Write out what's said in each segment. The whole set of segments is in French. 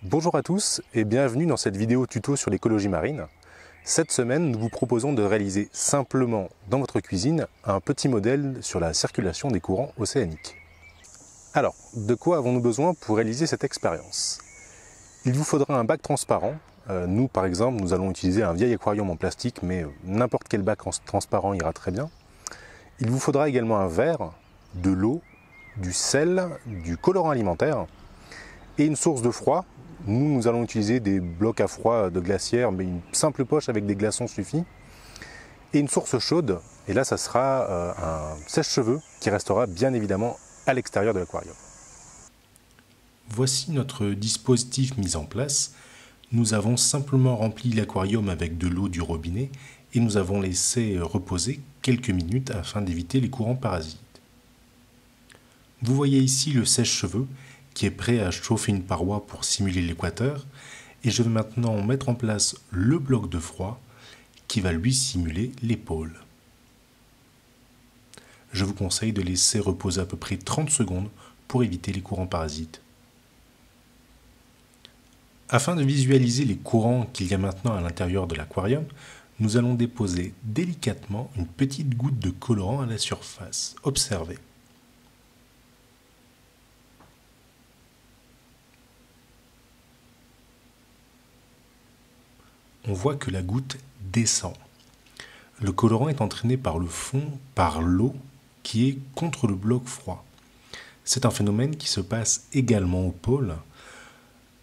Bonjour à tous et bienvenue dans cette vidéo tuto sur l'écologie marine. Cette semaine, nous vous proposons de réaliser simplement dans votre cuisine un petit modèle sur la circulation des courants océaniques. Alors, de quoi avons-nous besoin pour réaliser cette expérience? Il vous faudra un bac transparent. Nous, par exemple, nous allons utiliser un vieil aquarium en plastique, mais n'importe quel bac transparent ira très bien. Il vous faudra également un verre, de l'eau, du sel, du colorant alimentaire et une source de froid. Nous allons utiliser des blocs à froid de glacière, mais une simple poche avec des glaçons suffit. Et une source chaude, et là ça sera un sèche-cheveux qui restera bien évidemment à l'extérieur de l'aquarium. Voici notre dispositif mis en place. Nous avons simplement rempli l'aquarium avec de l'eau du robinet et nous avons laissé reposer quelques minutes afin d'éviter les courants parasites. Vous voyez ici le sèche-cheveux qui est prêt à chauffer une paroi pour simuler l'équateur, et je vais maintenant mettre en place le bloc de froid qui va lui simuler les pôles. Je vous conseille de laisser reposer à peu près 30 secondes pour éviter les courants parasites. Afin de visualiser les courants qu'il y a maintenant à l'intérieur de l'aquarium, nous allons déposer délicatement une petite goutte de colorant à la surface. Observez. On voit que la goutte descend. Le colorant est entraîné par le fond, par l'eau qui est contre le bloc froid. C'est un phénomène qui se passe également au pôle.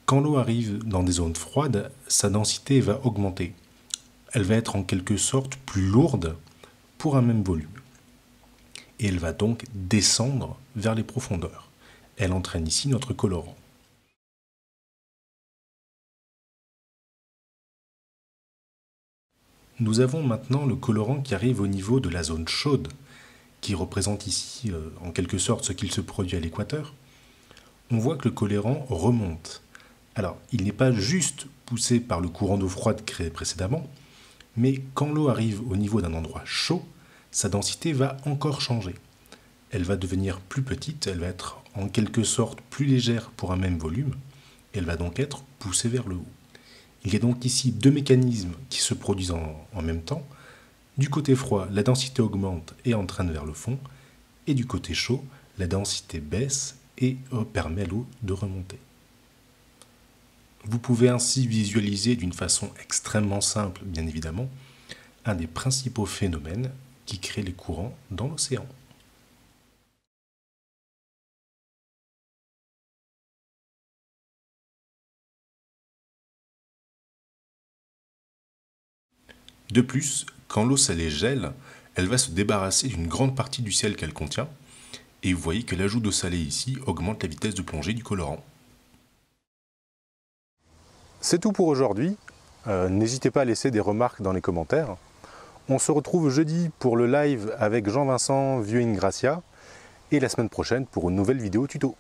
Quand l'eau arrive dans des zones froides, sa densité va augmenter. Elle va être en quelque sorte plus lourde pour un même volume. Et elle va donc descendre vers les profondeurs. Elle entraîne ici notre colorant. Nous avons maintenant le colorant qui arrive au niveau de la zone chaude, qui représente ici en quelque sorte ce qu'il se produit à l'équateur. On voit que le colorant remonte. Alors, il n'est pas juste poussé par le courant d'eau froide créé précédemment, mais quand l'eau arrive au niveau d'un endroit chaud, sa densité va encore changer. Elle va devenir plus petite, elle va être en quelque sorte plus légère pour un même volume, et elle va donc être poussée vers le haut. Il y a donc ici deux mécanismes qui se produisent en même temps. Du côté froid, la densité augmente et entraîne vers le fond, et du côté chaud, la densité baisse et permet à l'eau de remonter. Vous pouvez ainsi visualiser d'une façon extrêmement simple, bien évidemment, un des principaux phénomènes qui créent les courants dans l'océan. De plus, quand l'eau salée gèle, elle va se débarrasser d'une grande partie du sel qu'elle contient, et vous voyez que l'ajout d'eau salée ici augmente la vitesse de plongée du colorant. C'est tout pour aujourd'hui. N'hésitez pas à laisser des remarques dans les commentaires. On se retrouve jeudi pour le live avec Jean-Vincent Vieux Ingracia et la semaine prochaine pour une nouvelle vidéo tuto.